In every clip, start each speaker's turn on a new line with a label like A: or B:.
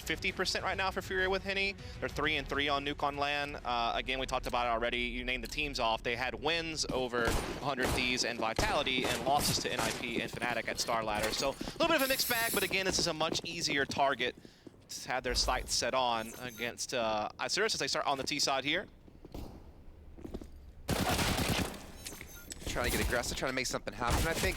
A: 50% right now for FURIA with Henny. They're 3-3 on Nuke on LAN. Again, we talked about it already. You named the teams off. They had wins over 100 Thieves and Vitality and losses to NIP and Fnatic at Star Ladder. So a little bit of a mixed bag, but again, this is a much easier target to have their sights set on against Isurus as they start on the T side here.
B: Trying to get aggressive, trying to make something happen. I think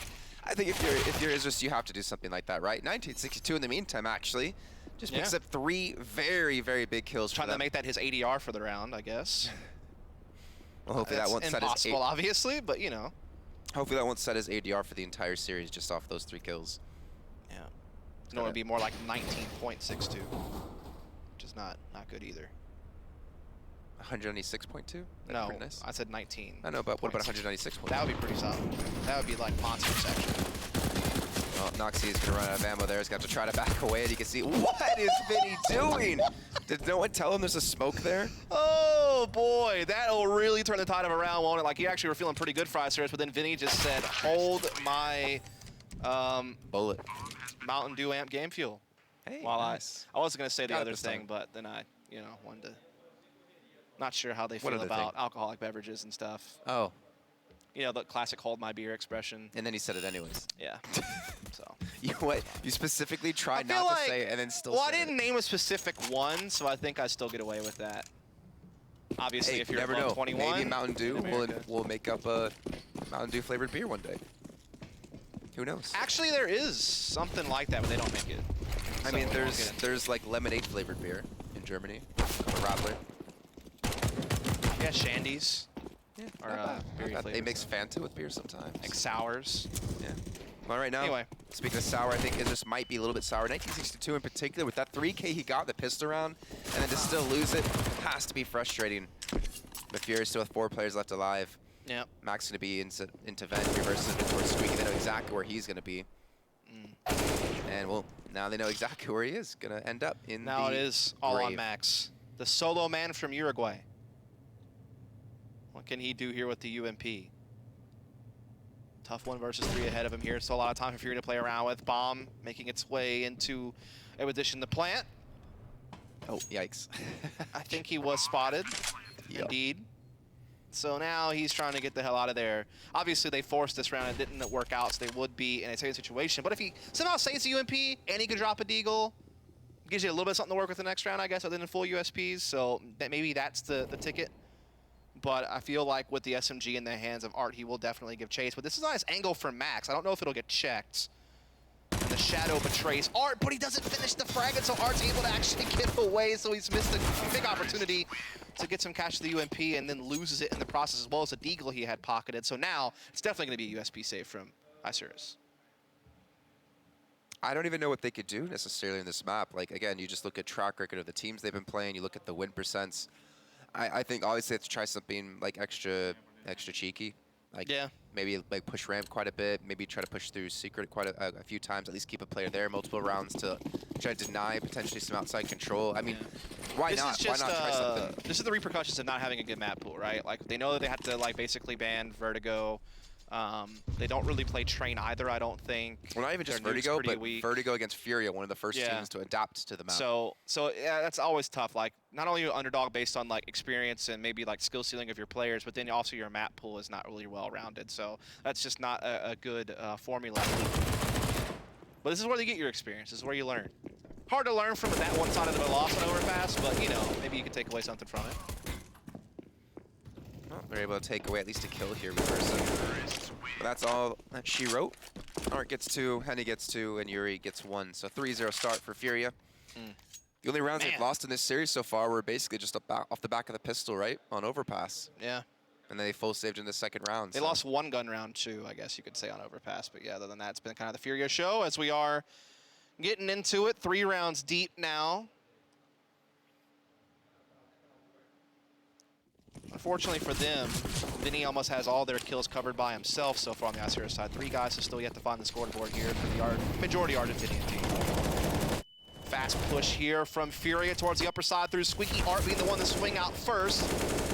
B: if you're Isurus, you have to do something like that, right? 1962 in the meantime, actually, just picks up 3 very, very big kills.
A: Trying to make that his ADR for the round, I guess.
B: Well, hopefully that won't set his
A: impossible, obviously, but you know.
B: Hopefully that won't set his ADR for the entire series just off those 3 kills.
A: Yeah, it's going to be more like 19.62, which is not good either.
B: 196.2?
A: No,
B: nice.
A: I said 19.
B: I know, but what about 196.2?
A: That would be pretty solid. That would be like monster section.
B: Well, Noxie is going to run out of ammo there. He's going to have to try to back away, and you can see, what is Vinny doing? Did no one tell him there's a smoke there?
A: Oh boy, that'll really turn the tide of a round, won't it? Like, you actually were feeling pretty good for Isurus, but then Vinny just said, hold my
B: bullet.
A: Mountain Dew amp game fuel.
B: Hey,
A: While
B: nice.
A: I was going to say the other
B: thing,
A: thing, but then I, wanted to... Not sure how they
B: What
A: feel
B: other
A: about
B: thing?
A: alcoholic beverages and stuff.
B: Oh.
A: You know, the classic hold my beer expression.
B: And then he said it anyways.
A: Yeah. So.
B: You specifically tried not to say it and then still said it.
A: Well, I didn't name a specific one, so I think I still get away with that. Obviously,
B: Hey,
A: if you're
B: never
A: above
B: know.
A: 21.
B: Maybe Mountain Dew will make up a Mountain Dew flavored beer one day. Who knows?
A: Actually, there is something like that, but they don't make it.
B: I mean, there's like lemonade flavored beer in Germany. Radler.
A: Yeah, Shandies.
B: Yeah,
A: or
B: they mix Fanta with beer sometimes.
A: like sours.
B: Yeah. Well, right now,
A: Anyway.
B: speaking of sour, I think Isurus might be a little bit sour. 1962 in particular, with that 3K he got the pistol round, and then to still lose it has to be frustrating. But FURIA still with 4 players left alive.
A: Yep.
B: Max going to be into vent, reverses it towards Squeaky. They know exactly where he's going to be. And well, now they know exactly where he is going to end up in
A: Now
B: the
A: it is all
B: grave.
A: on Max. The solo man from Uruguay. What can he do here with the UMP? Tough 1 versus 3 ahead of him here. So a lot of time for FURIA to play around with. Bomb making its way into a position to plant.
B: Oh, yikes.
A: I think he was spotted.
B: Yep.
A: Indeed. So now he's trying to get the hell out of there. Obviously, they forced this round. It didn't work out, so they would be in a safe situation. But if he somehow saves the UMP and he can drop a deagle, gives you a little bit of something to work with the next round, I guess, other than full USPs. So maybe that's the ticket. But I feel like with the SMG in the hands of Art, he will definitely give chase. But this is a nice angle for Max. I don't know if it'll get checked. And the shadow betrays Art, but he doesn't finish the frag, and so Art's able to actually get away. So he's missed a big opportunity to get some cash to the UMP and then loses it in the process, as well as the deagle he had pocketed. So now it's definitely going to be a USP save from Isurus.
B: I don't even know what they could do necessarily in this map. Like, again, you just look at track record of the teams they've been playing. You look at the win percents. I think obviously let's try something like extra cheeky. Like maybe like push ramp quite a bit, maybe try to push through secret quite a few times, at least keep a player there multiple rounds to try to deny potentially some outside control. I mean, why not try something?
A: This is the repercussions of not having a good map pool, right? Like, they know that they have to like basically ban Vertigo. They don't really play Train either, I don't think.
B: Well, not even just Vertigo, but weak. Vertigo against FURIA, one of the first teams to adapt to the map.
A: So yeah, that's always tough. Like, not only you're underdog based on like experience and maybe like skill ceiling of your players, but then also your map pool is not really well rounded. So that's just not a good formula. But this is where you get your experience. This is where you learn. Hard to learn from that one side of the loss on Overpass, but you know, maybe you can take away something from it.
B: Well, they're able to take away at least a kill here with Versa. But that's all that she wrote. Art gets 2, Henny gets 2, and Yuri gets 1. So 3-0 start for FURIA. The only rounds they've lost in this series so far were basically just off the back of the pistol, right? On Overpass.
A: Yeah.
B: And then they full saved in the second round.
A: They lost 1 gun round too, I guess you could say, on Overpass. But yeah, other than that, it's been kind of the FURIA show as we are getting into it. 3 rounds deep now. Unfortunately for them, Vinny almost has all their kills covered by himself so far on the Isurus side. 3 guys have still yet to find the scoreboard here for the majority Argentinian team. Fast push here from FURIA towards the upper side through Squeaky. Art being the one to swing out first.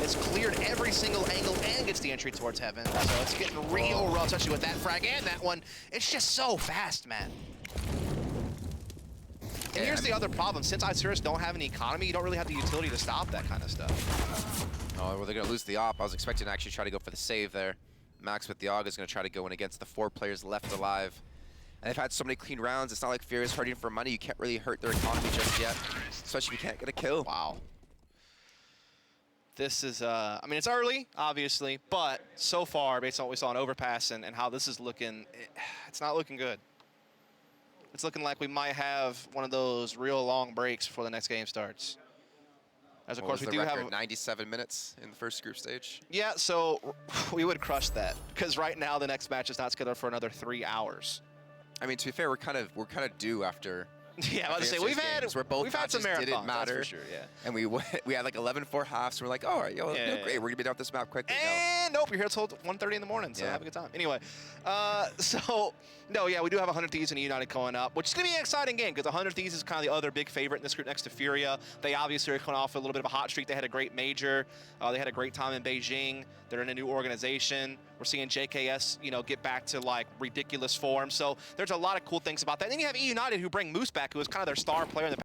A: It's cleared every single angle and gets the entry towards Heaven. So it's getting real rough, especially with that frag and that one. It's just so fast, man. And here's the other problem. Since Isurus don't have any economy, you don't really have the utility to stop that kind of stuff.
B: Oh, well, they're going to lose the op. I was expecting to actually try to go for the save there. Max with the AUG is going to try to go in against the 4 players left alive. And they've had so many clean rounds. It's not like FURIA's hurting for money. You can't really hurt their economy just yet, especially if you can't get a kill.
A: Wow. This is, I mean, it's early, obviously, but so far, based on what we saw in Overpass and how this is looking, it's not looking good. It's looking like we might have one of those real long breaks before the next game starts. As of course we do have
B: 97 minutes in the first group stage.
A: Yeah, so we would crush that because right now the next match is not scheduled for another 3 hours.
B: I mean, to be fair, we're kind of due after.
A: Yeah, I was gonna say we've had some marathons,
B: didn't matter.
A: That's for sure, yeah.
B: And we had like 11-4 halves. So we're like, all right, great, we're gonna be done with this map quickly.
A: And nope, you're here till 1:30 in the morning, so have a good time. Anyway, so no, yeah, we do have 100 Thieves and United coming up, which is gonna be an exciting game because 100 Thieves is kind of the other big favorite in this group next to FURIA. They obviously are coming off a little bit of a hot streak. They had a great major. They had a great time in Beijing. They're in a new organization. We're seeing JKS, get back to like ridiculous form. So there's a lot of cool things about that. And then you have E United who bring Moose back, who was kind of their star player in the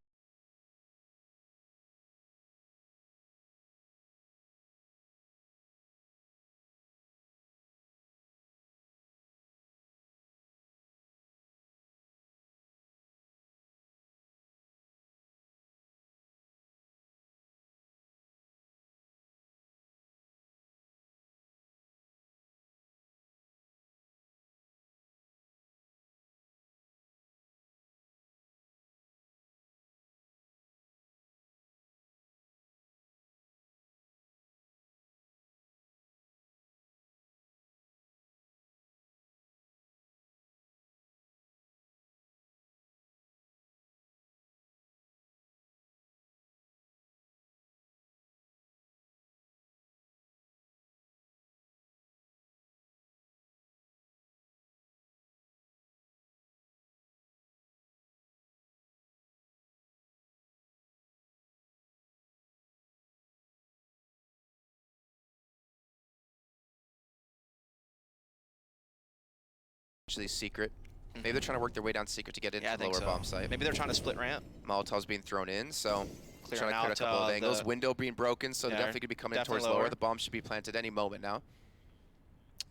B: Actually secret. Maybe they're trying to work their way down secret to get into the lower bomb site.
A: Maybe they're trying to split ramp.
B: Molotov's being thrown in, so
A: Clearing
B: trying to clear a couple of angles. Window being broken, so they're definitely going to be coming in towards lower. The bomb should be planted any moment now.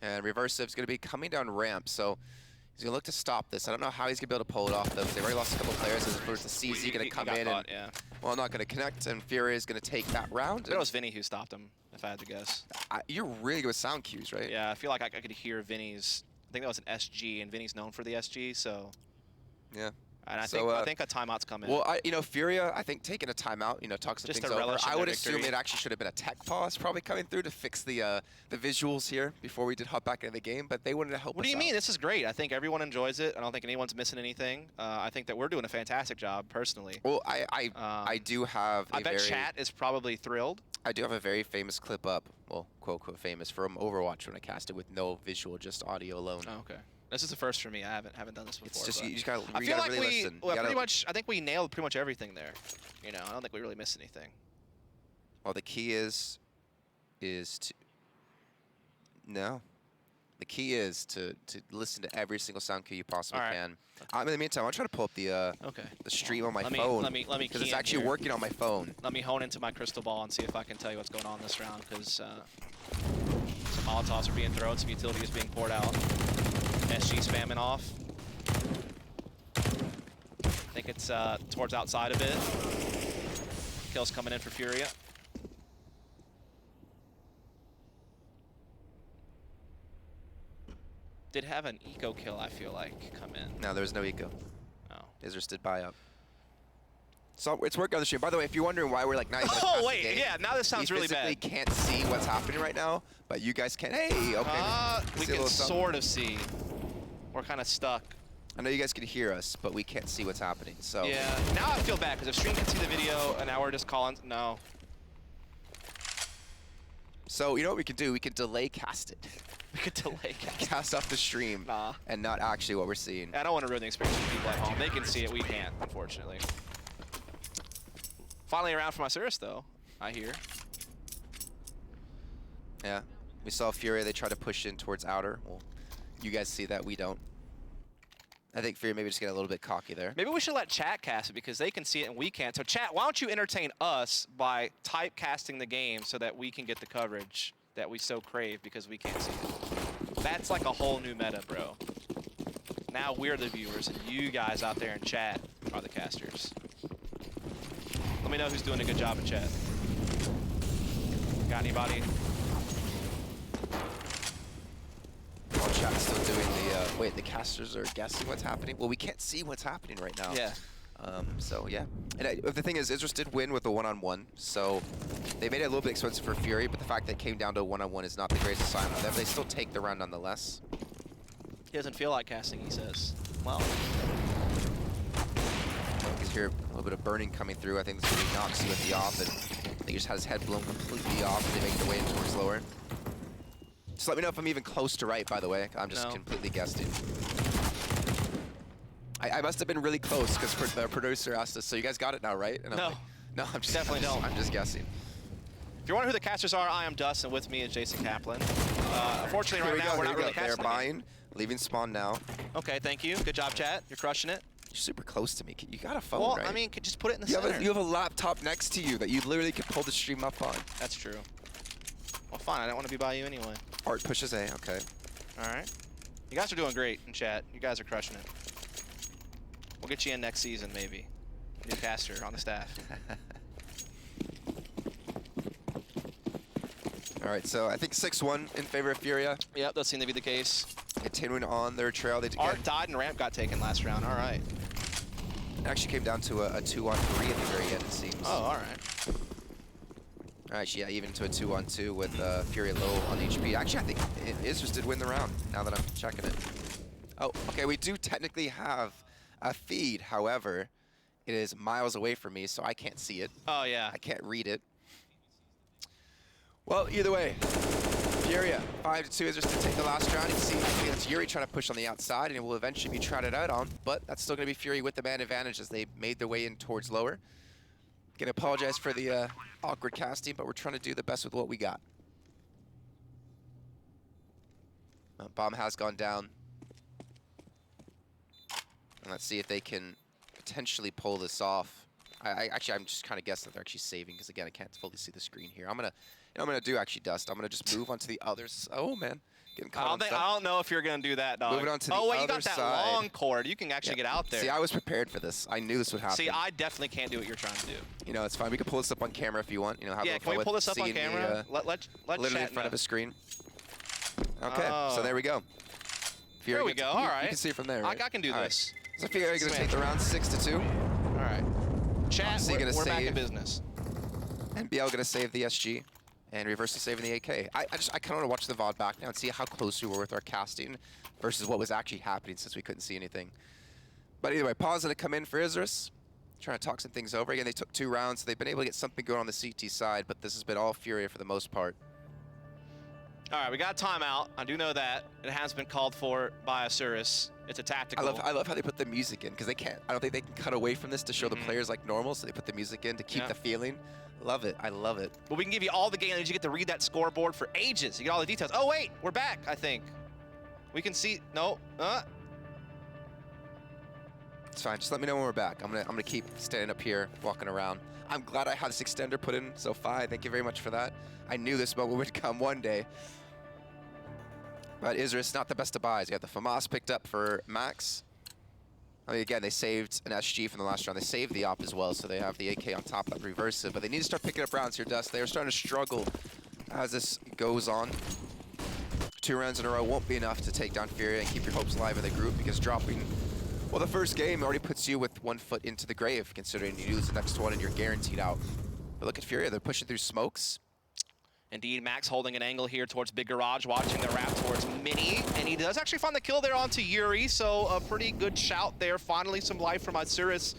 B: And Reversive's going to be coming down ramp, so he's going to look to stop this. I don't know how he's going to be able to pull it off, though, because they've already lost a couple players. As opposed to CZ going to come in and, well, not going to connect, and FURIA is going to take that round.
A: It was Vinny who stopped him, if I had to guess.
B: You're really good with sound cues, right?
A: Yeah, I feel like I could hear Vinny's. I think that was an SG, and Vinny's known for the SG, so.
B: Yeah.
A: And I think a timeout's coming.
B: Well, FURIA, I think taking a timeout, talks some things over. I would assume it actually should have been a tech pause probably coming through to fix the visuals here before we did hop back into the game, but they wanted to help us.
A: What do you mean? This is great. I think everyone enjoys it. I don't think anyone's missing anything. I think that we're doing a fantastic job, personally.
B: Well, I do have
A: I bet chat is probably thrilled.
B: I do have a very famous clip up, well, quote famous, from Overwatch when I cast it with no visual, just audio alone.
A: Oh, okay. This is the first for me. I haven't done this before.
B: It's just you just gotta,
A: I feel like
B: really listen.
A: Well, pretty much. I think we nailed pretty much everything there. I don't think we really missed anything.
B: Well, the key is to the key is to listen to every single sound cue you possibly can. In the meantime, I'll try to pull up the stream on my phone.
A: Let me
B: because it's actually working on my phone.
A: Let me hone into my crystal ball and see if I can tell you what's going on this round. Because some Molotovs are being thrown, some utility is being poured out. SG spamming off. I think it's towards outside a bit. Kills coming in for FURIA. Did have an eco kill, I feel like, come in.
B: No, there was no eco.
A: Oh.
B: Isurus did buy up. So it's working on the stream. By the way, if you're wondering why we're like not even
A: oh wait, game, yeah, now this sounds really bad.
B: We can't see what's happening right now, but you guys can. Hey, okay.
A: We can sort of see. We're kind of stuck.
B: I know you guys can hear us, but we can't see what's happening. So
A: yeah, now I feel bad because if stream can see the video and now we're just calling. No.
B: So you know what we can do? We can delay cast it.
A: We could delay
B: cast off the stream and not actually what we're seeing.
A: I don't want to ruin the experience for people at home. They can see it, we can't, unfortunately. Finally around for Isurus though, I hear.
B: Yeah, we saw FURIA, they tried to push in towards outer. Well, you guys see that, we don't. I think FURIA maybe just get a little bit cocky there.
A: Maybe we should let chat cast it because they can see it and we can't. So chat, why don't you entertain us by typecasting the game so that we can get the coverage that we so crave because we can't see it. That's like a whole new meta, bro. Now we're the viewers and you guys out there in chat are the casters. Let me know who's doing a good job in chat. Got anybody?
B: While chat's still doing the, wait, the casters are guessing what's happening? Well, we can't see what's happening right now.
A: Yeah.
B: So, yeah. And the thing is, Isurus did win with the one-on-one, so they made it a little bit expensive for FURIA, but the fact that it came down to a one-on-one is not the greatest sign on them. They still take the round nonetheless.
A: He doesn't feel like casting, he says. Well.
B: You can hear a little bit of burning coming through. I think this really knocks you with the off, and I think he just had his head blown completely off, and they make their way in towards lower. Just let me know if I'm even close to right, by the way. I'm just completely guessing. I must have been really close because the producer asked us, so you guys got it now, right? And I'm like, no, I'm just
A: definitely don't.
B: I'm just guessing.
A: If you're wondering who the casters are, I am Dust, and with me is Jason Kaplan. Unfortunately, right now, we're not really casting.
B: They're buying, leaving spawn now.
A: Okay, thank you. Good job, chat. You're crushing it.
B: You're super close to me. You got a phone,
A: well,
B: right?
A: I mean, just put it in the center.
B: You have a laptop next to you that you literally could pull the stream up on.
A: That's true. Well, fine. I don't want to be by you anyway.
B: Art pushes A. Okay.
A: All right. You guys are doing great in chat. You guys are crushing it. We'll get you in next season, maybe. New caster on the staff.
B: All right, so I think 6-1 in favor of FURIA.
A: Yep, that seemed to be the case.
B: Continuing on their trail.
A: Art died and ramp got taken last round. All right.
B: It actually came down to a 2-on-3 at the very end, it seems.
A: Oh, all right.
B: Actually, yeah, even to a 2-on-2 with FURIA low on HP. Actually, I think Isurus did win the round, now that I'm checking it. Oh, okay, we do technically have a feed. However, it is miles away from me, so I can't see it.
A: Oh, yeah.
B: I can't read it. Well, either way, FURIA 5-2 is just to take the last round. You see, it's Yuri trying to push on the outside, and it will eventually be trotted out on. But that's still going to be FURIA with the man advantage as they made their way in towards lower. Gonna apologize for the awkward casting, but we're trying to do the best with what we got. Bomb has gone down. And let's see if they can potentially pull this off. I'm just kind of guessing that they're actually saving because again, I can't fully see the screen here. I'm gonna do actually Dust. I'm gonna just move onto the others. Oh man, getting caught.
A: I don't know if you're gonna do that, dog.
B: Moving on to the other
A: you got that
B: side.
A: long cord. You can actually get out there.
B: See, I was prepared for this. I knew this would happen.
A: See, I definitely can't do what you're trying to do.
B: You know, it's fine. We can pull this up on camera if you want. You know, have
A: yeah, can we pull this up on camera? Let
B: literally in front of a screen. Okay, so there we go.
A: There we go. All right.
B: You can see it from there. Right?
A: I can do this.
B: So FURIA gonna take the round 6-2.
A: All right. Chat, we're back in business.
B: NBL gonna save the SG, and Reverse is saving the AK. I kind of want to watch the VOD back now and see how close we were with our casting versus what was actually happening since we couldn't see anything. But either way, pause gonna come in for Isurus, trying to talk some things over. Again, they took 2 rounds, so they've been able to get something going on the CT side, but this has been all FURIA for the most part.
A: All right, we got a timeout. I do know that. It has been called for by Isurus. It's a tactical.
B: I love how they put the music in, because they can't, I don't think they can cut away from this to show the players like normal, so they put the music in to keep the feeling. Love it. I love it.
A: But we can give you all the game that you get to read that scoreboard for ages. You get all the details. Oh, wait, we're back, I think. We can see, no,
B: It's fine, just let me know when we're back. I'm gonna keep standing up here, walking around. I'm glad I had this extender put in so far. Thank you very much for that. I knew this moment would come one day. But Isurus, not the best of buys. You got the FAMAS picked up for Max. I mean, again, they saved an SG from the last round. They saved the op as well, so they have the AK on top of that reversive. But they need to start picking up rounds here, Dust. They are starting to struggle as this goes on. 2 rounds in a row won't be enough to take down FURIA and keep your hopes alive in the group, because dropping, well, the first game already puts you with 1 foot into the grave, considering you lose the next one and you're guaranteed out. But look at FURIA. They're pushing through smokes.
A: Indeed, Max holding an angle here towards Big Garage, watching the wrap towards Mini, and he does actually find the kill there onto Yuri, so a pretty good shout there. Finally, some life from Isurus.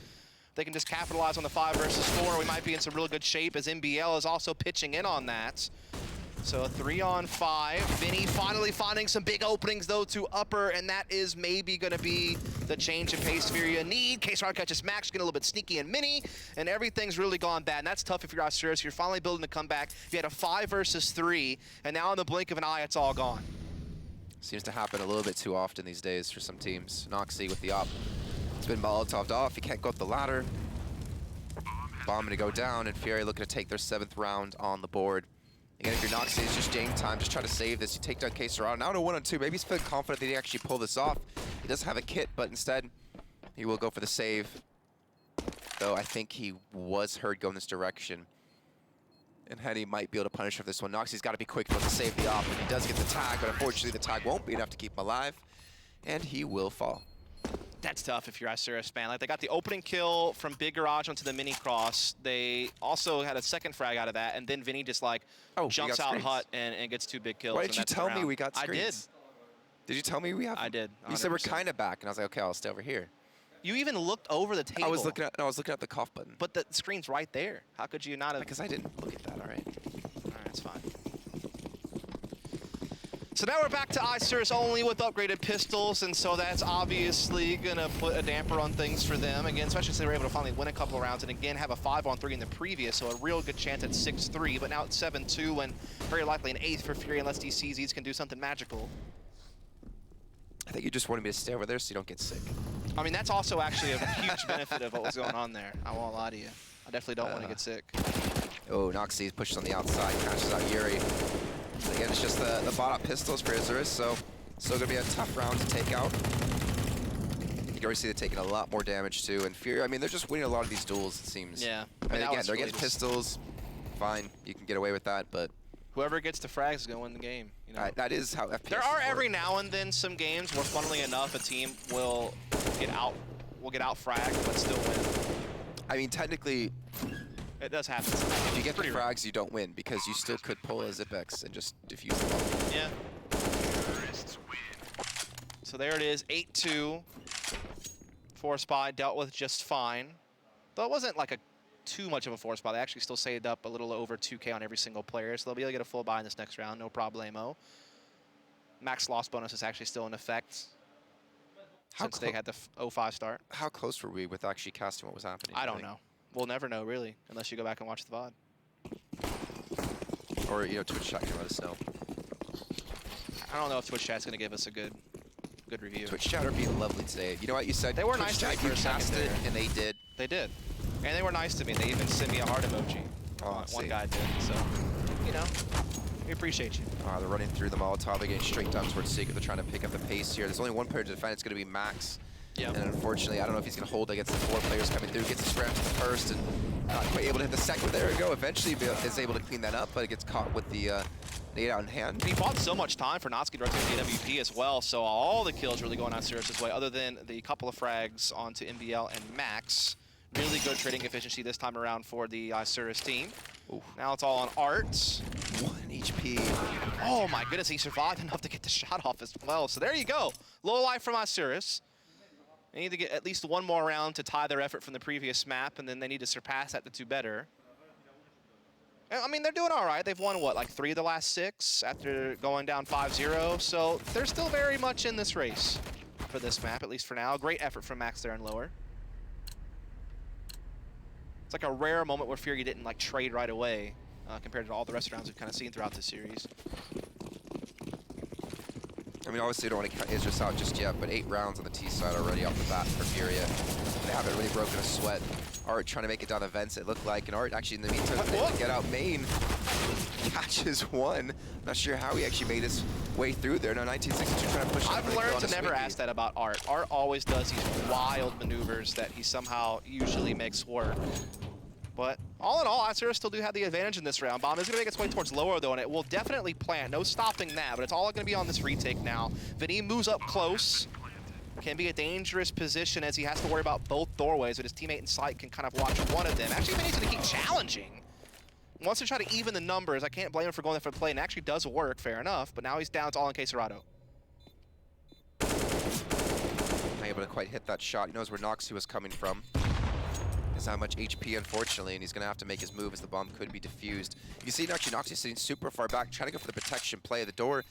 A: They can just capitalize on the 5 versus 4. We might be in some real good shape as NBL is also pitching in on that. So a 3-on-5. Vinny finally finding some big openings, though, to upper, and that is maybe going to be the change in pace FURIA need. K-Star catches Max, getting a little bit sneaky and Mini, and everything's really gone bad. And that's tough if you're Isurus. You're finally building to come back. You had a 5 versus 3, and now in the blink of an eye, it's all gone.
B: Seems to happen a little bit too often these days for some teams. Noxie with the op. It's been Molotov'd off. He can't go up the ladder. Bomb to go down, and FURIA looking to take their 7th round on the board. Again, if you're Noxie, it's just game time. Just try to save this. You take down Isurus. Now to 1-on-2. Maybe he's feeling confident that he actually pull this off. He doesn't have a kit, but instead, he will go for the save. Though I think he was heard going this direction. And Henny might be able to punish for this one. Noxie's got to be quick to save the op, and he does get the tag, but unfortunately the tag won't be enough to keep him alive, and he will fall.
A: That's tough if you're Isurus, man. Like, they got the opening kill from Big Garage onto the mini cross. They also had a second frag out of that, and then Vinny just like jumps out hut and gets 2 big kills.
B: Why did you tell me we got screens?
A: I did.
B: Did you tell me we have?
A: I did. 100%.
B: You said we're kind of back, and I was like, okay, I'll stay over here.
A: You even looked over the table.
B: I was looking at the cough button.
A: But the screen's right there. How could you not have?
B: Because I didn't look at that. All right.
A: All right, that's fine. So now we're back to Isurus only with upgraded pistols, and so that's obviously going to put a damper on things for them. Again, especially since they were able to finally win a couple of rounds and again have a 5-on-3 in the previous, so a real good chance at 6-3, but now it's 7-2 and very likely an 8th for FURIA unless these CZs can do something magical.
B: I think you just wanted me to stay over there so you don't get sick.
A: I mean, that's also actually a huge benefit of what was going on there. I won't lie to you. I definitely don't want to get sick.
B: Oh, Noxie pushes on the outside, catches out Yuri. Again, it's just the bot-up pistols for Isurus, so still going to be a tough round to take out. You can already see they're taking a lot more damage too, and FURIA, I mean, they're just winning a lot of these duels, it seems.
A: Yeah.
B: I mean, again, they're getting pistols, fine, you can get away with that, but...
A: Whoever gets to frags is going to win the game. You know?
B: That is how FPS
A: There are
B: work.
A: every now and then some games where, funnily enough, a team will get out fragged but still win.
B: I mean, technically...
A: It does happen.
B: If you get the frags, you don't win, because you still could pull a Zipex and just defuse the ball.
A: Yeah. So there it is, 8-2. 4-spy dealt with just fine. Though it wasn't like too much of a 4-spy. They actually still saved up a little over 2K on every single player, so they'll be able to get a full buy in this next round, no problemo. Max loss bonus is actually still in effect since they had the 0-5 start.
B: How close were we with actually casting what was happening?
A: I don't know. We'll never know, really, unless you go back and watch the VOD.
B: Or, you know, Twitch chat can let us know.
A: I don't know if Twitch chat's going to give us a good review.
B: Twitch chat are being lovely today. You know what you said?
A: They were nice to me for a second there.
B: And they did.
A: They did. And they were nice to me. They even sent me a heart emoji.
B: Oh,
A: one guy did. So, you know, we appreciate you.
B: They're running through the Molotov. They're getting straight down towards Secret. They're trying to pick up the pace here. There's only one player to defend. It's going to be Max.
A: Yep.
B: And unfortunately, I don't know if he's going to hold against the 4 players coming through. Gets a scram to the first and not quite able to hit the second. There we go. Eventually is able to clean that up, but it gets caught with the nade out in hand.
A: He bought so much time for Noxie to rotate the AWP as well, so all the kills really going on Isurus' way, other than the couple of frags onto MBL and Max. Really good trading efficiency this time around for the Isurus team. Ooh. Now it's all on Art.
B: 1 HP.
A: Oh my goodness, he survived enough to get the shot off as well. So there you go. Low life from Isurus. They need to get at least one more round to tie their effort from the previous map, and then they need to surpass that to do better. I mean, they're doing all right. They've won, what, like 3 of the last 6 after going down 5-0. So they're still very much in this race for this map, at least for now. Great effort from Max there in lower. It's like a rare moment where FURIA didn't like trade right away compared to all the rest of the rounds we've kind of seen throughout the series.
B: I mean, obviously, you don't want to count Isurus out just yet, but 8 rounds on the T side already off the bat for FURIA. They haven't really broken a sweat. Art trying to make it down the vents, it looked like, and Art actually in the meantime able to get out main. Catches one. Not sure how he actually made his way through there. No, 1962 trying to push.
A: I've learned to never ask that about Art. Art always does these wild maneuvers that he somehow usually makes work. But all in all, Isurus still do have the advantage in this round. Bomb is going to make its way towards lower, though, and it will definitely plant. No stopping that, but it's all going to be on this retake now. Vinny moves up close. Can be a dangerous position as he has to worry about both doorways, but his teammate in sight can kind of watch one of them. Actually, Vinny's going to keep challenging. Wants to try to even the numbers. I can't blame him for going there for the play, and it actually does work, fair enough. But now he's down. It's all in Isurus.
B: Not able to quite hit that shot. He knows where Noxie was coming from. Doesn't have much HP, unfortunately, and he's going to have to make his move as the bomb could be defused. You can see actually Noxie sitting super far back, trying to go for the protection play. The door.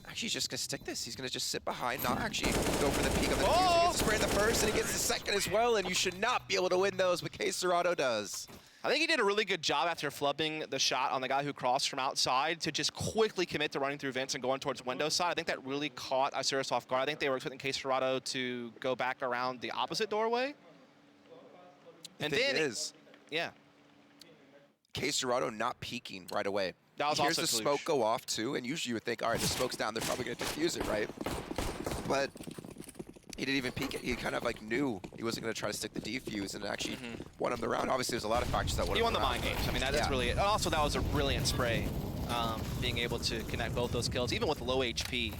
B: Actually, he's just going to stick this. He's going to just sit behind, not actually go for the peek of the defuse. He gets the spray in the first, and he gets the second as well, and you should not be able to win those, but Isurus does.
A: I think he did a really good job after flubbing the shot on the guy who crossed from outside to just quickly commit to running through vents and going towards window side. I think that really caught Isurus off guard. I think they were expecting Caserado to go back around the opposite doorway.
B: And then,
A: yeah.
B: Caserado not peeking right away.
A: That was
B: Here's
A: also
B: the smoke go off too, and usually you would think, all right, the smoke's down, they're probably gonna defuse it, right? But he didn't even peek it. He kind of like knew he wasn't gonna try to stick the defuse and actually won him the round. Obviously, there's a lot of factors that won.
A: He won the mind games. I mean, that's really it. Also, that was a brilliant spray, being able to connect both those kills, even with low HP.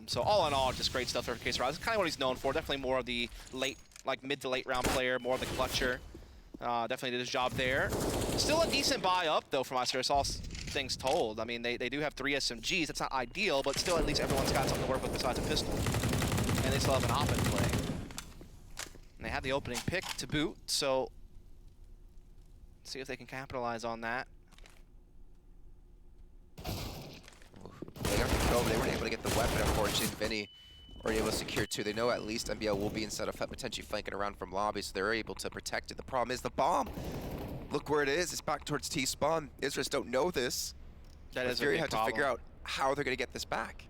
A: So all in all, just great stuff there for Caserado. It's kind of what he's known for. Definitely more of the late, like mid to late round player, more of the clutcher. Definitely did his job there. Still a decent buy up though from Isurus, all things told. I mean, they do have 3 SMGs. It's not ideal, but still at least everyone's got something to work with besides a pistol. And they still have an op in play. And they have the opening pick to boot, so see if they can capitalize on that.
B: They got control, but they weren't able to get the weapon, unfortunately. Vinny were able to secure 2. They know at least MBL will be instead of potentially flanking around from lobby, so they're able to protect it. The problem is the bomb. Look where it is. It's back towards T-spawn. Isurus don't know this.
A: That is
B: FURIA had to figure out how they're going to get this back.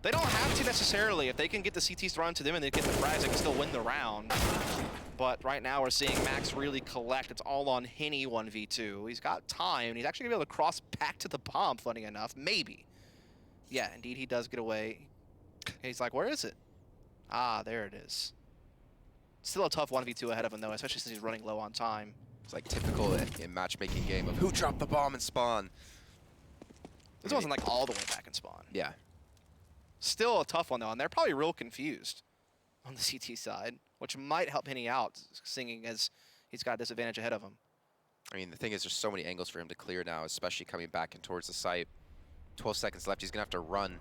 A: They don't have to necessarily. If they can get the CTs thrown to them and they get the frags, they can still win the round. But right now we're seeing Max really collect. It's all on Henny 1v2. He's got time, and he's actually going to be able to cross back to the bomb, funny enough. Maybe. Yeah, indeed, he does get away. He's like, where is it? Ah, there it is. Still a tough 1v2 ahead of him, though, especially since he's running low on time.
B: It's like typical in matchmaking game of who dropped the bomb and spawn.
A: This wasn't like all the way back in spawn.
B: Yeah.
A: Still a tough one, though, and they're probably real confused on the CT side, which might help Henny out, seeing as he's got a disadvantage ahead of him.
B: I mean, the thing is, there's so many angles for him to clear now, especially coming back in towards the site. 12 seconds left. He's going to have to run.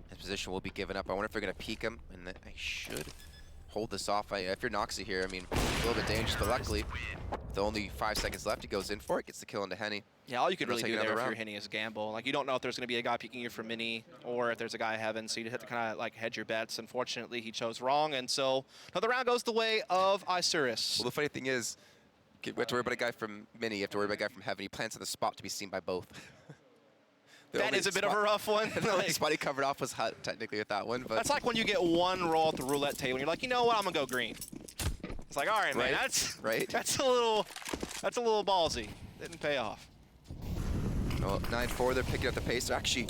B: His position will be given up. I wonder if they're going to peek him, and I should hold this off. If you're Noxy here, I mean, a little bit dangerous, but luckily, with only 5 seconds left, he goes in for it, gets the kill into Henny.
A: Yeah, all you could really do there if you're Henny is gamble. Like, you don't know if there's going to be a guy peeking you from mini or if there's a guy heaven, so you have to kind of like hedge your bets. Unfortunately, he chose wrong, and so another round goes the way of Isurus.
B: Well, the funny thing is, you have to worry about a guy from mini, you have to worry about a guy from heaven. He plants on the spot to be seen by both.
A: That is a bit of a rough one.
B: The only spot he covered off was Hut, technically, with that one. But
A: that's like when you get one roll at the roulette table, and you're like, you know what, I'm going to go green. It's like, all right, man, that's a little ballsy. Didn't pay off.
B: Well, 9-4, they're picking up the pace. They're actually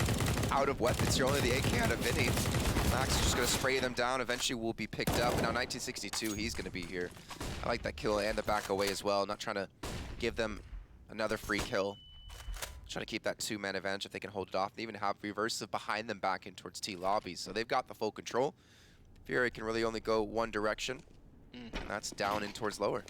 B: out of weapons. You're only the AK out of Vinny. Max is just going to spray them down. Eventually will be picked up. Now 1962, he's going to be here. I like that kill and the back away as well. Not trying to give them another free kill. Trying to keep that 2-man advantage if they can hold it off. They even have reversive behind them back in towards T lobbies. So they've got the full control. FURIA can really only go one direction. And that's down in towards lower.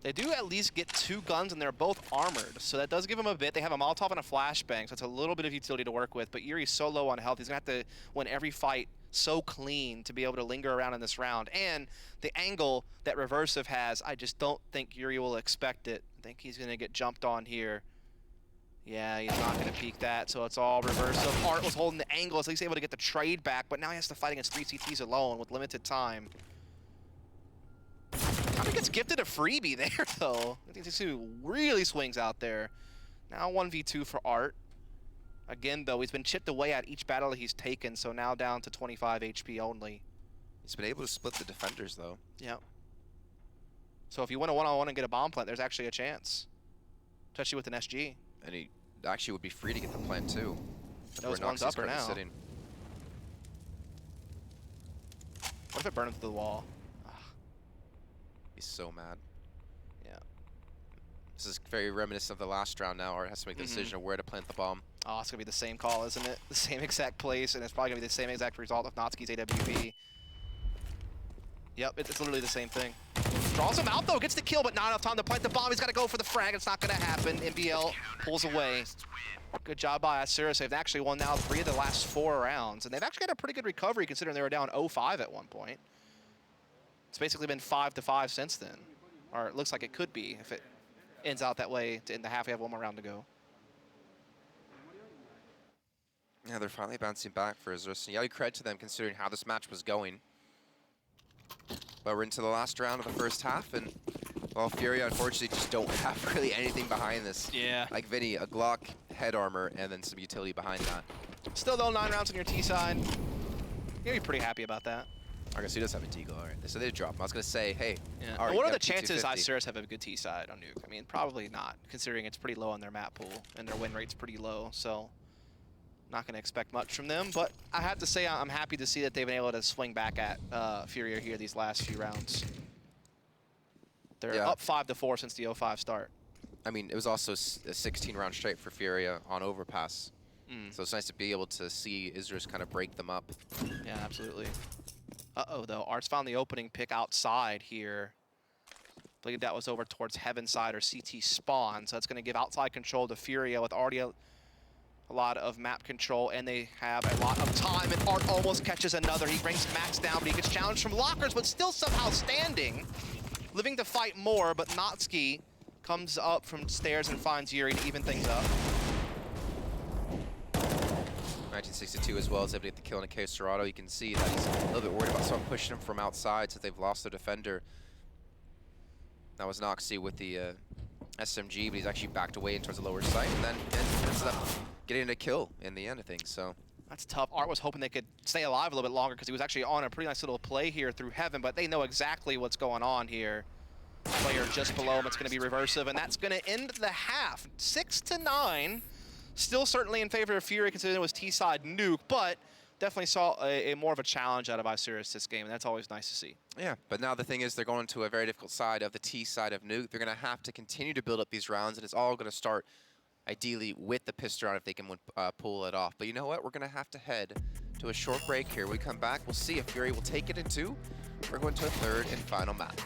A: They do at least get 2 guns, and they're both armored, so that does give them a bit. They have a Molotov and a flashbang, so it's a little bit of utility to work with, but Yuri's so low on health, he's going to have to win every fight so clean to be able to linger around in this round. And the angle that Reversive has, I just don't think Yuri will expect it. I think he's going to get jumped on here. Yeah, he's not going to peek that, so it's all Reversive. Art was holding the angle, so he's able to get the trade back, but now he has to fight against 3 CTs alone with limited time. I think it's gifted a freebie there, though. I think this really swings out there. Now 1v2 for Art. Again, though, he's been chipped away at each battle that he's taken, so now down to 25 HP only.
B: He's been able to split the defenders, though.
A: Yep. So if you win a one-on-one and get a bomb plant, there's actually a chance. Especially with an SG.
B: And he actually would be free to get the plant, too.
A: Those one's upper now.
B: Sitting.
A: What if it burned him through the wall?
B: He's so mad.
A: Yeah.
B: This is very reminiscent of the last round now. Art has to make the decision of where to plant the bomb.
A: Oh, it's going to be the same call, isn't it? The same exact place, and it's probably going to be the same exact result of Natsuki's AWP. Yep, it's literally the same thing. Draws him out, though. Gets the kill, but not enough time to plant the bomb. He's got to go for the frag. It's not going to happen. NBL pulls away. Good job by Isurus. They've actually won now 3 of the last 4 rounds, and they've actually got a pretty good recovery considering they were down 0-5 at one point. It's basically been 5-5 since then. Or it looks like it could be if it ends out that way in the half. We have 1 more round to go.
B: Yeah, they're finally bouncing back for Isurus. Yeah, credit to them considering how this match was going. But we're into the last round of the first half, and Well, FURIA unfortunately just don't have really anything behind this.
A: Yeah.
B: Like Vinny, a Glock, head armor, and then some utility behind that.
A: Still though, 9 rounds on your T side. You'll be pretty happy about that.
B: I guess he does have a Deagle, all right. So they drop him. I was going to say, hey.
A: Yeah.
B: Right,
A: What are
B: you
A: the
B: got
A: chances
B: P250.
A: Isurus have a good T side on Nuke? I mean, probably not, considering it's pretty low on their map pool and their win rate's pretty low. So, not going to expect much from them. But I have to say, I'm happy to see that they've been able to swing back at FURIA here these last few rounds. They're up 5-4 since the 0-5 start.
B: I mean, it was also a 16-round straight for FURIA on Overpass. So it's nice to be able to see Isurus kind of break them up.
A: Yeah, absolutely. Uh-oh, though. Arts found the opening pick outside here. I believe that was over towards Heaven side or CT spawn. So that's going to give outside control to FURIA with already a lot of map control, and they have a lot of time, and Art almost catches another. He brings Max down, but he gets challenged from lockers, but still somehow standing. Living to fight more, but Natsuki comes up from stairs and finds Yuri to even things up.
B: 1962 as well is able to get the kill on a K Serato. You can see that he's a little bit worried about someone pushing him from outside since they've lost their defender. That was Noxie with the SMG, but he's actually backed away towards the lower site, and then ends up getting a kill in the end of things. So
A: that's tough. Art was hoping they could stay alive a little bit longer because he was actually on a pretty nice little play here through Heaven, but they know exactly what's going on here. Player just below him, it's going to be reversive, and that's going to end the half. 6-9. Still certainly in favor of FURIA considering it was T-side Nuke, but definitely saw a more of a challenge out of Isurus this game, and that's always nice to see.
B: Yeah, but now the thing is they're going to a very difficult side of the T side of Nuke. They're going to have to continue to build up these rounds, and it's all going to start ideally with the pistol round if they can pull it off. But you know what? We're going to have to head to a short break here. When we come back, we'll see if FURIA will take it in 2. We're going to a third and final map.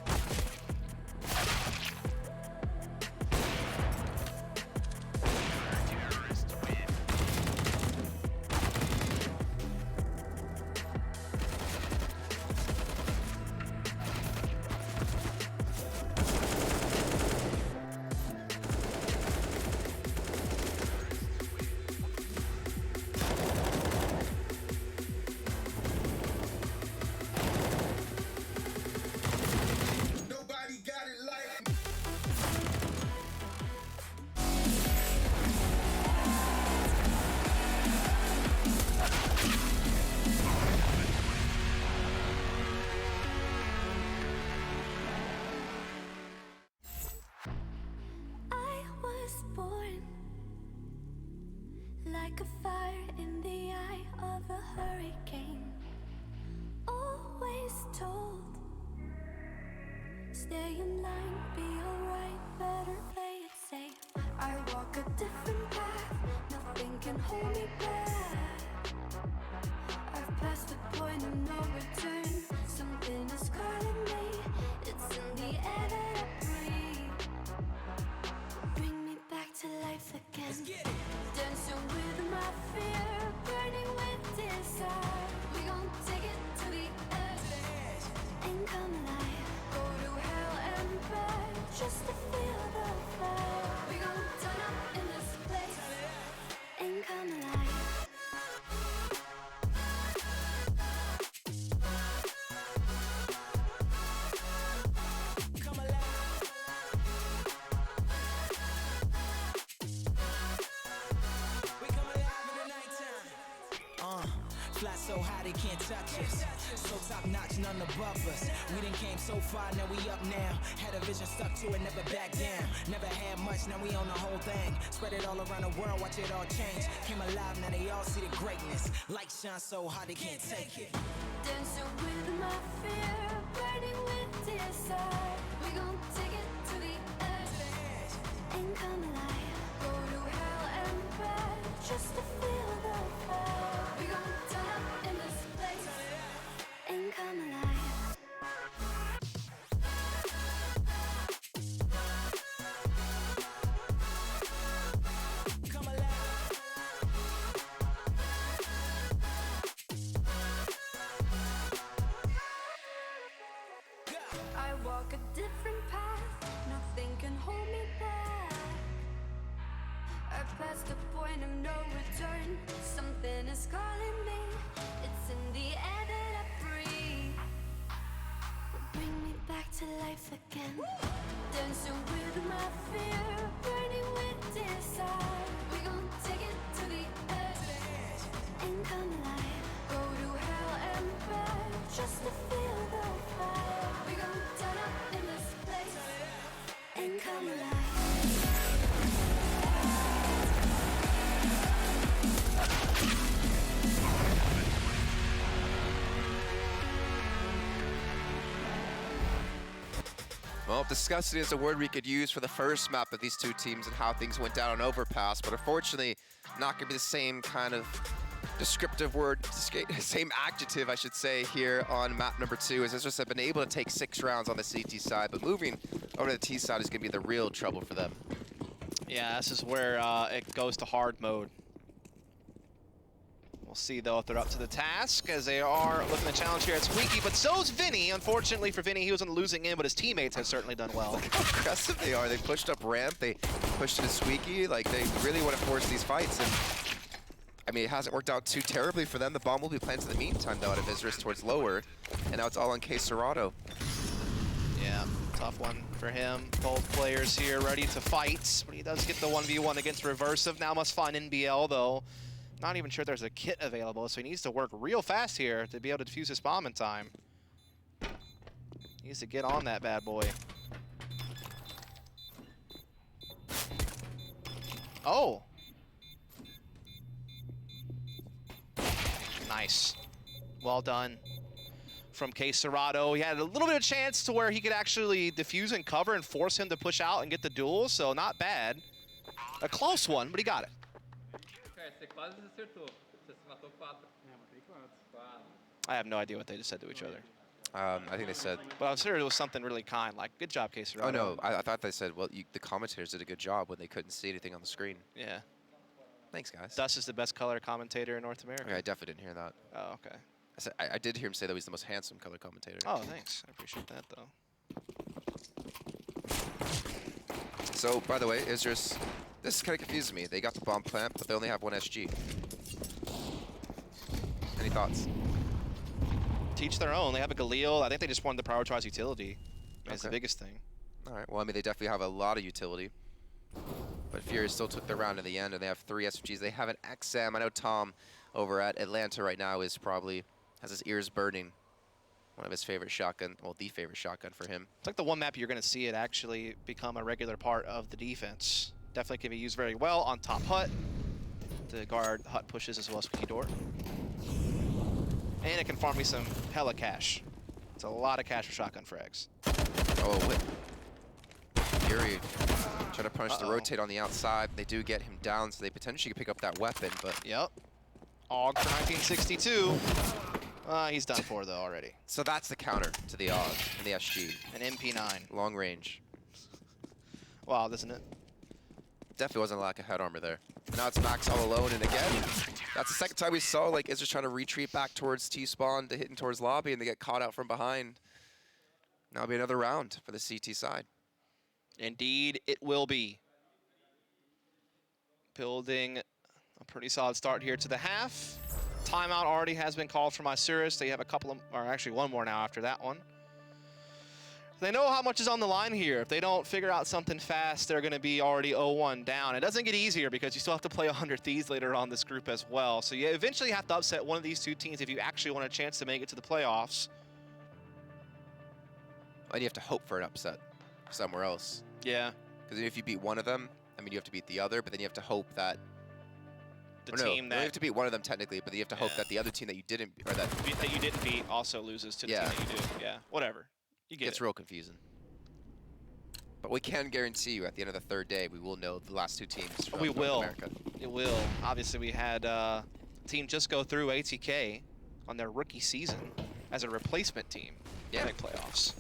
C: Like a fire in the eye of a hurricane. Always told, stay in line, be alright, better play it safe. I walk a different path, nothing can hold me back. I've passed the point of no return, something is calling me. It's in the air that I breathe. Bring me back to life again. Let's get it. Dancing with my fear, burning with desire. We gon' take it to the edge and come alive. Go to hell and back just to feel the fire. We gon' turn up in this place and come alive.
D: Fly so high they can't touch us. So top notch, none above us. We done came so far, now we up now. Had a vision, stuck to it, never back down. Never had much, now we own the whole thing. Spread it all around the world, watch it all change. Came alive, now they all see the greatness. Light shine so hard they can't take it.
C: Dancing with my fear, burning with desire. We gon' take it to the edge and come alive. Go to hell and back just to feel the fire. We gon' turn up in this place and come alive.
D: Come alive.
C: I walk a different path, nothing can hold me back. I've passed the point of no return, something is calling me. It's in the air that I breathe. Bring me back to life again. dancing with my fear, burning with desire. We gon' take it to the edge and come alive. Go to hell and back just to feel the fire. We gon' turn up in this place and come alive.
B: Well, disgusting is a word we could use for the first map of these two teams and how things went down on Overpass, but unfortunately, not going to be the same kind of descriptive word, same adjective, I should say, here on map number 2, as Isurus have been able to take 6 rounds on the CT side, but moving over to the T side is going to be the real trouble for them.
A: Yeah, this is where it goes to hard mode. We'll see, though, if they're up to the task, as they are looking to challenge here at Squeaky, but so's Vinny. Unfortunately for Vinny, he was on the losing end, but his teammates have certainly done well.
B: Look how aggressive they are. They pushed up ramp, they pushed into Squeaky. Like, they really want to force these fights, and I mean, it hasn't worked out too terribly for them. The bomb will be planted in the meantime, though, out of Isurus towards lower, and now it's all on Serato.
A: Yeah, tough one for him. Both players here ready to fight, but he does get the 1v1 against Reversive. Now must find NBL, though. Not even sure there's a kit available, so he needs to work real fast here to be able to defuse his bomb in time. He needs to get on that bad boy. Oh! Nice. Well done from Serato. He had a little bit of chance to where he could actually defuse and cover and force him to push out and get the duel, so not bad. A close one, but he got it. I have no idea what they just said to each other.
B: I think they said...
A: But I'm sure it was something really kind, like, good job, Serato.
B: Oh, no, I thought they said, well, the commentators did a good job when they couldn't see anything on the screen.
A: Yeah.
B: Thanks, guys.
A: Dust is the best color commentator in North America.
B: Okay, I definitely didn't hear that.
A: Oh, okay.
B: I did hear him say that he's the most handsome color commentator.
A: Oh, thanks. I appreciate that, though.
B: So, by the way, Isurus, this kind of confuses me. They got the bomb plant, but they only have 1 SG. Any thoughts?
A: Teach their own. They have a Galil. I think they just wanted to prioritize utility. That's the biggest thing.
B: All right. Well, I mean, they definitely have a lot of utility. But FURIA still took the round in the end, and they have 3 SMGs. They have an XM. I know Tom over at Atlanta right now has his ears burning. One of his favorite shotgun, well, the favorite shotgun for him.
A: It's like the one map you're going to see it actually become a regular part of the defense. Definitely can be used very well on top hut to guard hut pushes as well as squeaky door. And it can farm me some hella cash. It's a lot of cash for shotgun frags.
B: Oh, FURIA trying to punish the rotate on the outside. They do get him down, so they potentially could pick up that weapon, but...
A: Yep. AUG for 1962. He's done for, though, already.
B: So that's the counter to the AUG and the SG.
A: An MP9.
B: Long range.
A: Wild, isn't it?
B: Definitely wasn't a lack of head armor there. Now it's Max all alone, and again, that's the second time we saw, like, Isurus trying to retreat back towards T-spawn to hitting towards lobby, and they get caught out from behind. Now it'll be another round for the CT side.
A: Indeed, it will be. Building a pretty solid start here to the half. Timeout already has been called for Isurus. They have a couple of, or actually one more now after that one. They know how much is on the line here. If they don't figure out something fast, they're going to be already 0-1 down. It doesn't get easier because you still have to play 100 Thieves later on this group as well. So you eventually have to upset one of these two teams if you actually want a chance to make it to the playoffs.
B: And you have to hope for an upset somewhere else.
A: Yeah.
B: Because if you beat one of them, I mean, you have to beat the other, but then you have to hope that...
A: The team that...
B: You have to beat one of them technically, but you have to hope that the other team that you didn't... Or that
A: you didn't beat also loses to the team that you do. Yeah, whatever. You get
B: It's real confusing. But we can guarantee you at the end of the third day, we will know the last two teams from North America.
A: It will. Obviously, we had a team just go through ATK on their rookie season as a replacement team to make playoffs.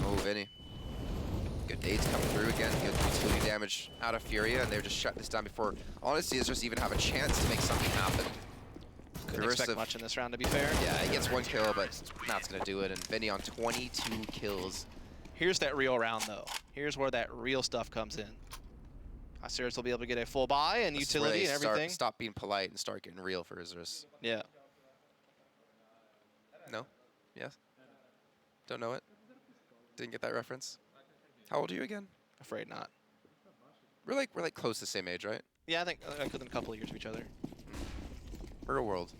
B: Oh, Vinny. Good nades coming through again. Good utility damage out of FURIA, and they're just shutting this down before, honestly, Isurus even have a chance to make something happen.
A: Couldn't expect much in this round, to be fair.
B: Yeah, he gets 1 kill, but Matt's going to do it. And Vinny on 22 kills.
A: Here's that real round, though. Here's where that real stuff comes in. Isurus will be able to get a full buy and utility and everything.
B: Stop being polite and start getting real for Isurus.
A: Yeah.
B: No? Yes? Don't know it? Didn't get that reference? How old are you again?
A: Afraid not.
B: We're like close to the same age, right?
A: Yeah, I think within a couple of years of each other.
B: Real world.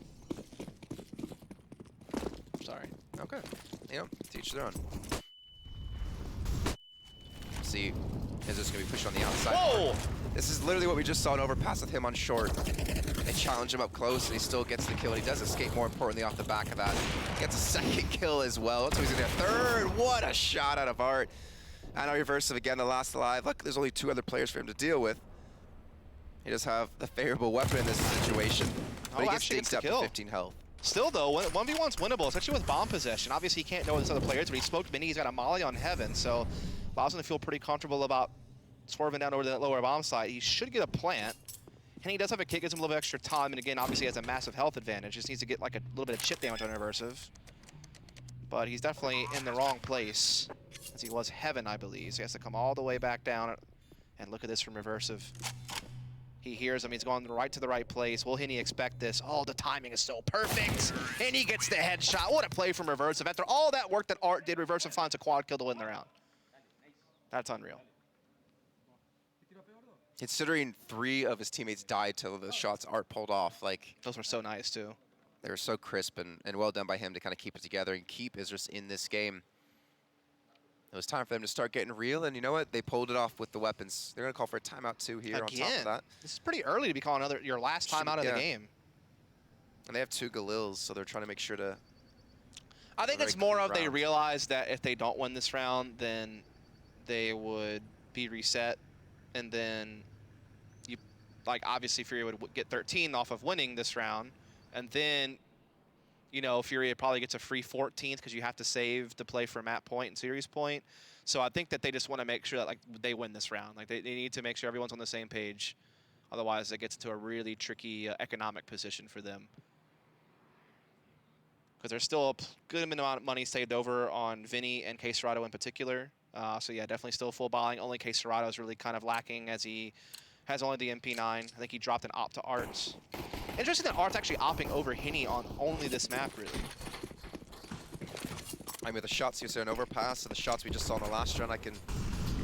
A: Sorry.
B: Okay. You know, to each their own. See, Isurus gonna be pushed on the outside.
A: Whoa!
B: This is literally what we just saw an overpass with him on short. They challenge him up close, and he still gets the kill. And he does escape, more importantly, off the back of that. Gets a second kill as well. So he's gonna get a third. What a shot out of Art. And a reverse of again, the last alive. Look, there's only 2 other players for him to deal with. He does have the favorable weapon in this situation. But he gets dinked up to 15 health.
A: Still though, 1v1's winnable, especially with bomb possession. Obviously he can't know this other players, but he smoked Mini, he's got a molly on Heaven, so allows him to feel pretty comfortable about swerving down over to that lower bomb site. He should get a plant. And he does have a kick, gives him a little bit extra time, and again, obviously has a massive health advantage. Just needs to get like a little bit of chip damage on Reversive. But he's definitely in the wrong place, as he was Heaven, I believe. So he has to come all the way back down, and look at this from Reversive. He hears him, he's going right to the right place. Will Henny expect this? Oh, the timing is so perfect. And he gets the headshot. What a play from Reversive. After all that work that Art did, Reversive finds a quad kill to win the round. That's unreal.
B: Considering 3 of his teammates died till the shots Art pulled off, like
A: Those were so nice too.
B: they were so crisp and well done by him to kind of keep it together and keep Isurus in this game. It was time for them to start getting real, and you know what? They pulled it off with the weapons. They're going to call for a timeout too here on top of that.
A: This is pretty early to be calling your last time out of the game.
B: And they have 2 Galils, so they're trying to make sure to...
A: I think it's more of they realize that if they don't win this round, then they would be reset, and then you, like obviously Furia would get 13 off of winning this round, and then, you know, Furia probably gets a free 14th because you have to save to play for map point and series point. So I think that they just want to make sure that like they win this round. Like they need to make sure everyone's on the same page. Otherwise, it gets into a really tricky economic position for them. Because there's still a good amount of money saved over on Vinny and K Serato in particular. So yeah, definitely still full buying. Only K Serato is really kind of lacking as he has only the MP9. I think he dropped an op to Arts. Interesting that Art's actually opping over Henny on only this map, really.
B: I mean, the shots you said an overpass and the shots we just saw in the last round, I can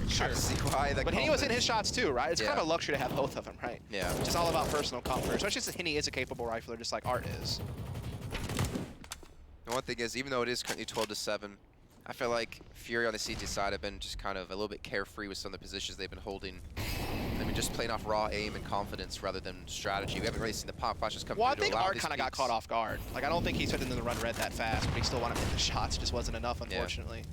A: Sure.
B: see why.
A: But Henny was in his shots too, right? It's kind of a luxury to have both of them, right?
B: Yeah.
A: It's just all about personal comfort, especially since Henny is a capable rifler, just like Art is.
B: And one thing is, even though it is currently 12-7, I feel like Furia on the CT side have been just kind of a little bit carefree with some of the positions they've been holding. I mean, just playing off raw aim and confidence rather than strategy. We haven't really seen the pop flashes come
A: Well, I
B: through to
A: think
B: allow
A: Art
B: these
A: kind of got
B: peaks.
A: caught off guard. Like, I don't think he expected them to run red that fast, but he still wanted to hit the shots. It just wasn't enough, unfortunately.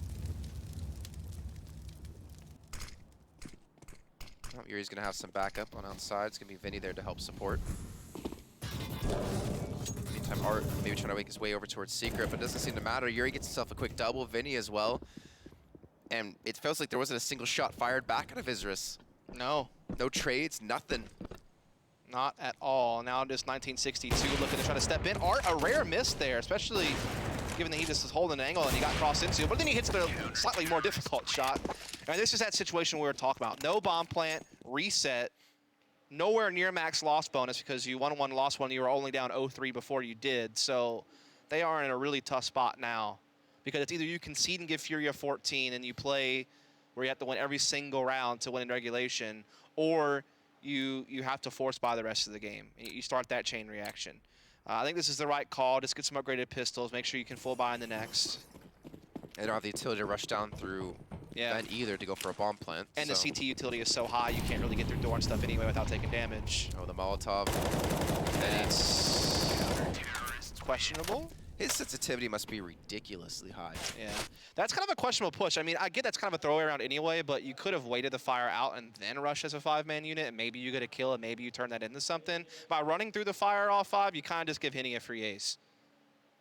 B: Well, Yuri's going to have some backup on outside. It's going to be Vinny there to help support. Meantime, Art maybe trying to make his way over towards Secret, but it doesn't seem to matter. Yuri gets himself a quick double, Vinny as well. And it feels like there wasn't a single shot fired back out of Isurus.
A: No.
B: No trades, nothing.
A: Not at all. Now just 1962 looking to try to step in. Art, a rare miss there, especially given that he just was holding an angle and he got crossed into it. But then he hits the slightly more difficult shot. And this is that situation we were talking about. No bomb plant, reset, nowhere near max loss bonus because you won one, lost one, you were only down 0-3 before you did. So they are in a really tough spot now because it's either you concede and give Furia 14 and you play where you have to win every single round to win in regulation, or you have to force buy the rest of the game. You start that chain reaction. I think this is the right call. Just get some upgraded pistols. Make sure you can full buy in the next.
B: They don't have the utility to rush down through vent either to go for a bomb plant.
A: And the CT utility is so high, you can't really get through door and stuff anyway without taking damage.
B: Oh, the Molotov.
A: That's questionable.
B: His sensitivity must be ridiculously high.
A: Yeah, that's kind of a questionable push. I mean, I get that's kind of a throwaway round anyway, but you could have waited the fire out and then rush as a 5-man unit, and maybe you get a kill, and maybe you turn that into something. By running through the fire all 5, you kind of just give Henny a free ace,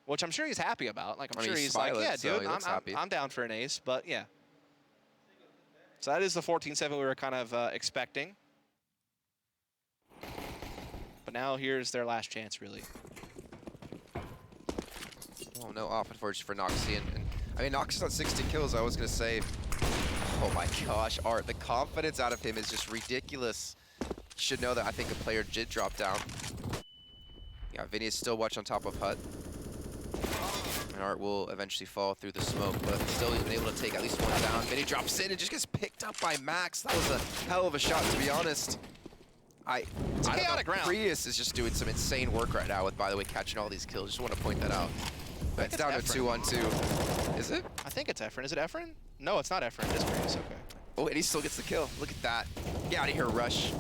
A: which I'm sure he's happy about. Like, I'm sure he's like, yeah, dude, I'm down for an ace, but yeah. So that is the 14-7 we were kind of expecting. But now here's their last chance, really.
B: Oh, no off, unfortunately, for Noxie. And I mean, Noxie's on 16 kills. I was going to say, oh my gosh, Art, the confidence out of him is just ridiculous. You should know that I think a player did drop down. Yeah, Vinny is still watching on top of Hut. And Art will eventually fall through the smoke, but still been able to take at least one down. Vinny drops in and just gets picked up by Max. That was a hell of a shot, to be honest.
A: It's a chaotic round.
B: Prius is just doing some insane work right now with, by the way, catching all these kills. Just want to point that out. But it's down to 2-on-2. Is it?
A: I think it's Efren. Is it Efren? No, it's not Efren. It's Prius. Okay.
B: Oh, and he still gets the kill. Look at that. Get out of here, Rush.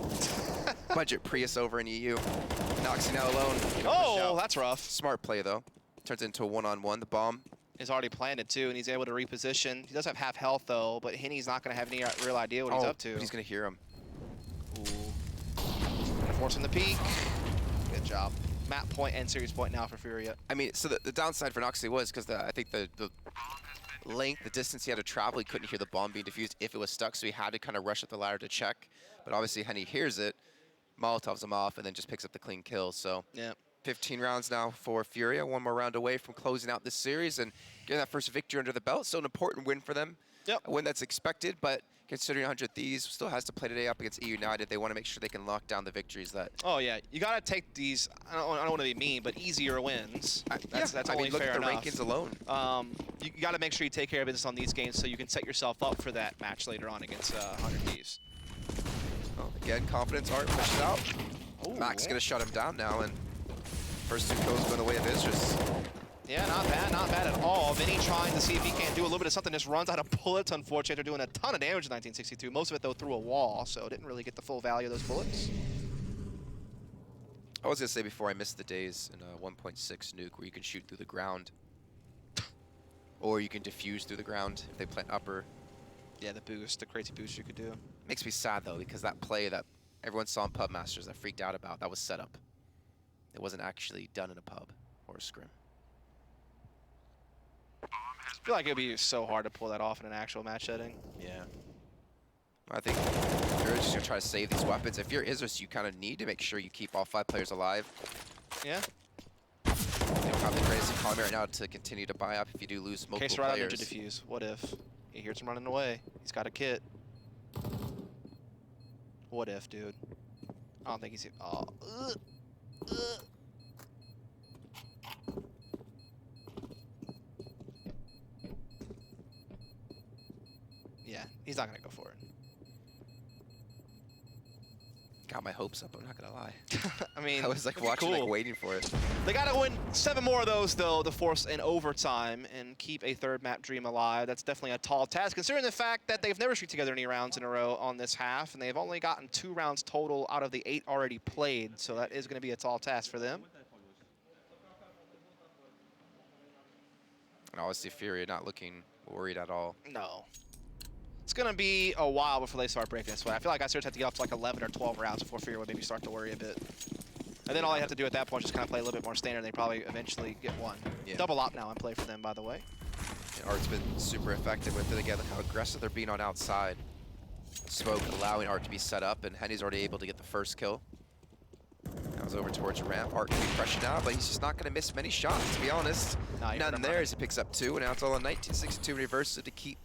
B: Budget Prius over in EU. Noxy now alone.
A: Oh, that's rough.
B: Smart play, though. Turns into a one-on-one. The bomb
A: is already planted, too, and he's able to reposition. He does have half health, though, but Henny's not going to have any real idea what he's up to.
B: But he's going to hear him.
A: Ooh. Forcing the peek. Good job. Map point and series point now for FURIA.
B: I mean, so the downside for Noxy was because I think the length, the distance he had to travel, he couldn't hear the bomb being defused if it was stuck, so he had to kind of rush up the ladder to check. But obviously, Henny hears it, Molotovs him off, and then just picks up the clean kill. So
A: yeah.
B: 15 rounds now for FURIA, one more round away from closing out this series and getting that first victory under the belt. Still an important win for them.
A: Yep.
B: A win that's expected, but considering 100 Thieves still has to play today up against E United, they want to make sure they can lock down the victories that...
A: Oh, yeah. You got to take these, I don't want to be mean, but easier wins. That's only
B: look
A: fair
B: at the
A: enough.
B: rankings alone.
A: You got to make sure you take care of business on these games so you can set yourself up for that match later on against 100 Thieves.
B: Well, again, confidence, Art pushes out.
A: Ooh.
B: Max going to shut him down now, and first two kills go in the way of Isurus.
A: Yeah, not bad at all. Vinny trying to see if he can't do a little bit of something. Just runs out of bullets, unfortunately. They're doing a ton of damage in 1962. Most of it, though, through a wall, so didn't really get the full value of those bullets.
B: I was going to say before, I missed the days in 1.6 Nuke where you can shoot through the ground. Or you can defuse through the ground if they plant upper.
A: Yeah, the boost, the crazy boost you could do.
B: Makes me sad, though, because that play that everyone saw in Pub Masters that freaked out about, that was set up. It wasn't actually done in a pub or a scrim.
A: I feel like it would be so hard to pull that off in an actual match setting.
B: Yeah. I think you're just going to try to save these weapons. If you're Isurus, you kind of need to make sure you keep all 5 players alive.
A: Yeah.
B: You don't have the greatest economy right now to continue to buy up if you do lose multiple players.
A: Ninja defuse. What if? He hears him running away. He's got a kit. What if, dude? I don't think he's... Oh. Yeah, he's not going to go for it.
B: Got my hopes up, I'm not going to lie.
A: I mean,
B: I was like watching, like waiting for it.
A: They got to win 7 more of those, though, to force an overtime and keep a third map dream alive. That's definitely a tall task, considering the fact that they've never streaked together any rounds in a row on this half, and they've only gotten 2 rounds total out of the 8 already played, so that is going to be a tall task for them.
B: And obviously, FURIA not looking worried at all.
A: No. It's going to be a while before they start breaking this way. I feel like Isurus have to get up to like 11 or 12 rounds before FURIA would maybe start to worry a bit. And then all they have to do at that point is just kind of play a little bit more standard, and they probably eventually get one. Yeah. Double op now in play for them, by the way.
B: And Art's been super effective with it. Again, look how aggressive they're being on outside. Smoke allowing Art to be set up, and Henny's already able to get the first kill. Now it's over towards ramp. Art can be pressured now, but he's just not going to miss many shots, to be honest. None there as he picks up 2, and now it's all on 1962 reverses to keep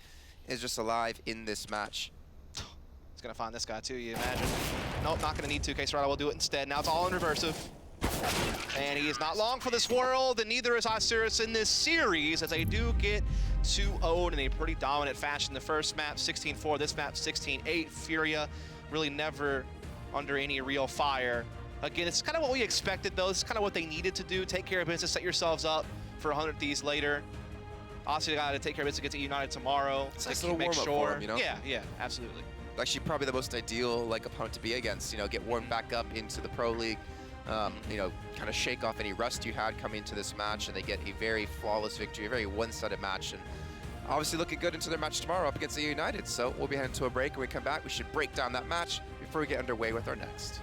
B: Isurus alive in this match.
A: He's going to find this guy, too, you imagine. Nope, not going to need to. K-Serrado will do it instead. Now it's all in reversive. And he is not long for this world, and neither is Isurus in this series, as they do get 2-0 in a pretty dominant fashion. The first map, 16-4. This map, 16-8. FURIA really never under any real fire. Again, it's kind of what we expected, though. It's kind of what they needed to do. Take care of business, set yourselves up for 100 Thieves later. Obviously, they got to take care of business against United tomorrow.
B: It's like a little warm-up for him, you know?
A: Yeah, absolutely.
B: Actually, probably the most ideal opponent to be against. You know, get warmed back up into the Pro League. You know, kind of shake off any rust you had coming into this match, and they get a very flawless victory, a very one-sided match, and obviously looking good into their match tomorrow up against United. So we'll be heading to a break. When we come back, we should break down that match before we get underway with our next.